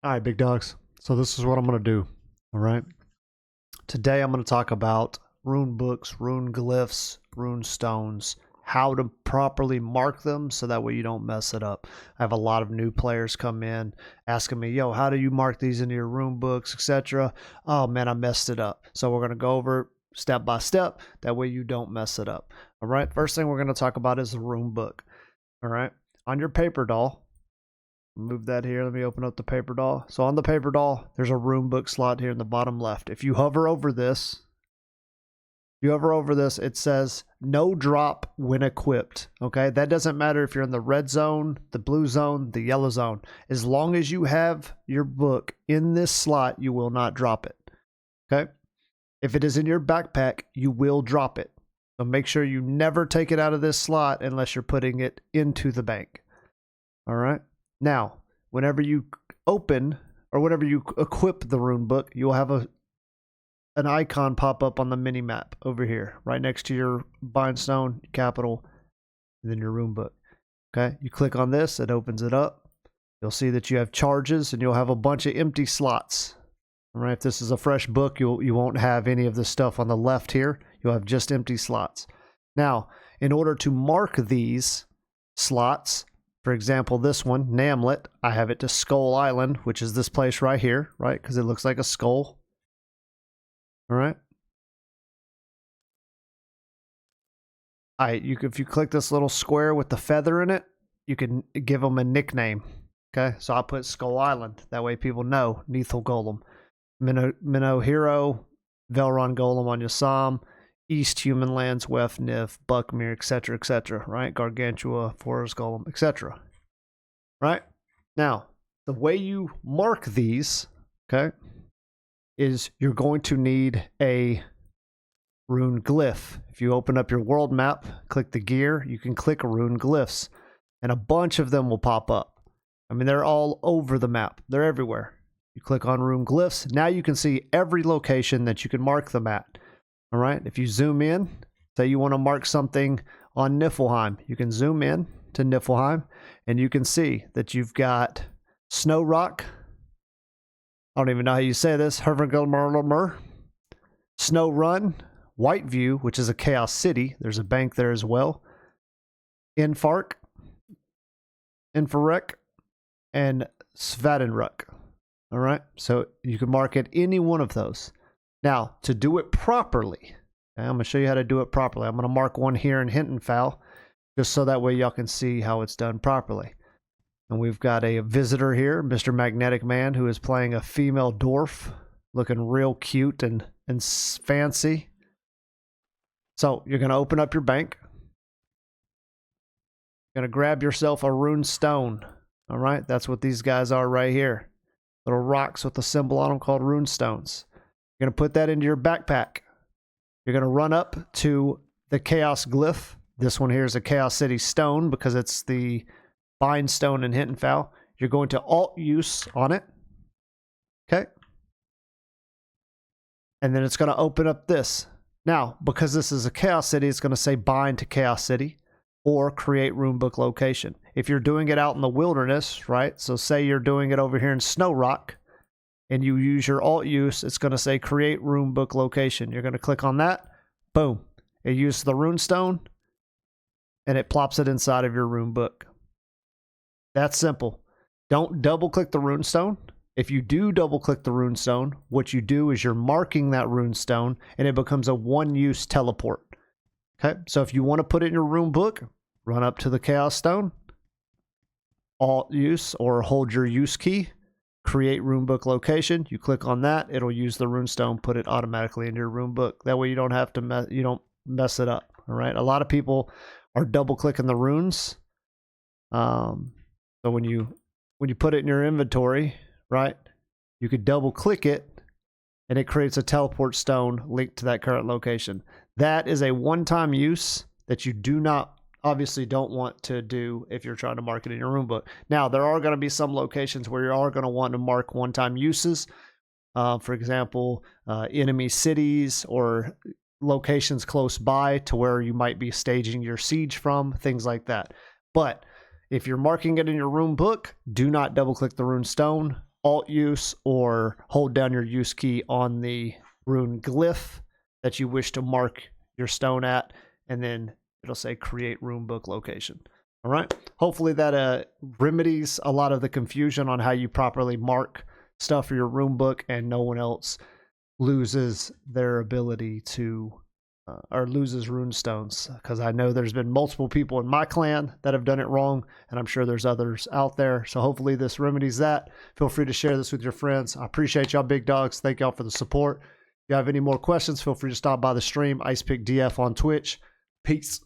All right, big dogs. So this is what I'm going to do. All right. Today I'm going to talk about rune books, rune glyphs, rune stones, how to properly mark them so that way you don't mess it up. I have a lot of new players come in asking me, yo, how do you mark these into your rune books, etc. Oh man, I messed it up. So we're going to go over it step by step. That way you don't mess it up. All right. First thing we're going to talk about is the rune book. All right. On your paper doll, move that here. Let me open up the paper doll. So on the paper doll, there's a rune book slot here in the bottom left. If you hover over this, it says no drop when equipped. Okay, that doesn't matter if you're in the red zone, the blue zone, the yellow zone. As long as you have your book in this slot, you will not drop it. Okay, if it is in your backpack, you will drop it. So make sure you never take it out of this slot unless you're putting it into the bank. All right. Now, whenever you open or whenever you equip the rune book, you'll have an icon pop up on the mini map over here, right next to your bindstone, capital, and then your rune book. Okay, you click on this, it opens it up. You'll see that you have charges and you'll have a bunch of empty slots. All right, if this is a fresh book, you won't have any of the stuff on the left here. You'll have just empty slots. Now, in order to mark these slots, for example, this one, Namlet, I have it to Skull Island, which is this place right here, right? Because it looks like a skull. All right. All right, if you click this little square with the feather in it, you can give them a nickname. Okay, so I put Skull Island. That way people know. Neathel Golem. Minnow Hero, Velron Golem on Yassam, East Human Lands, Weft, Nif, Buckmere, etc., right? Gargantua, Forest Golem, etc. Right? Now, the way you mark these, okay, is you're going to need a rune glyph. If you open up your world map, click the gear, you can click rune glyphs, and a bunch of them will pop up. I mean, they're all over the map. They're everywhere. You click on rune glyphs. Now you can see every location that you can mark them at. All right, if you zoom in, say you want to mark something on Niflheim, you can zoom in to Niflheim and you can see that you've got Snow Rock. I don't even know how you say this. Hervergelmer, Snow Run, Whiteview, which is a Chaos City. There's a bank there as well. Infark, Infarek, and Svadenruk. All right, so you can mark at any one of those. Now, to do it properly, okay, I'm going to show you how to do it properly. I'm going to mark one here in Hintonfowl, just so that way y'all can see how it's done properly. And we've got a visitor here, Mr. Magnetic Man, who is playing a female dwarf, looking real cute and fancy. So you're going to open up your bank. You're going to grab yourself a rune stone. All right, that's what these guys are right here. Little rocks with a symbol on them called Runestones. You're going to put that into your backpack. You're going to run up to the Chaos Glyph. This one here is a Chaos City Stone because it's the Bind Stone in Hintonfowl. You're going to Alt Use on it. Okay. And then it's going to open up this. Now, because this is a Chaos City, it's going to say Bind to Chaos City or Create Runebook Location. If you're doing it out in the wilderness, right? So say you're doing it over here in Snow Rock, and you use your alt use, it's going to say create rune book location. You're going to click on that. Boom. It uses the rune stone and it plops it inside of your rune book. That's simple. Don't double click the rune stone. If you do double click the rune stone, what you do is you're marking that rune stone and it becomes a one use teleport. Okay. So if you want to put it in your rune book, run up to the chaos stone, alt use or hold your use key. Create runebook location. You click on that, it'll use the runestone, put it automatically into your runebook. That way you don't have to you don't mess it up. All right. A lot of people are double clicking the runes. So when you put it in your inventory, right, you could double click it and it creates a teleport stone linked to that current location. That is a one-time use that you obviously don't want to do if you're trying to mark it in your rune book. Now, there are going to be some locations where you are going to want to mark one-time uses. For example, enemy cities or locations close by to where you might be staging your siege from, things like that. But if you're marking it in your rune book, do not double click the rune stone. Alt use or hold down your use key on the rune glyph that you wish to mark your stone at, and then it'll say create runebook location. All right. Hopefully that remedies a lot of the confusion on how you properly mark stuff for your runebook, and no one else loses their ability to or loses runestones, because I know there's been multiple people in my clan that have done it wrong, and I'm sure there's others out there. So hopefully this remedies that. Feel free to share this with your friends. I appreciate y'all, big dogs. Thank y'all for the support. If you have any more questions, feel free to stop by the stream. IcePickDF on Twitch. Peace.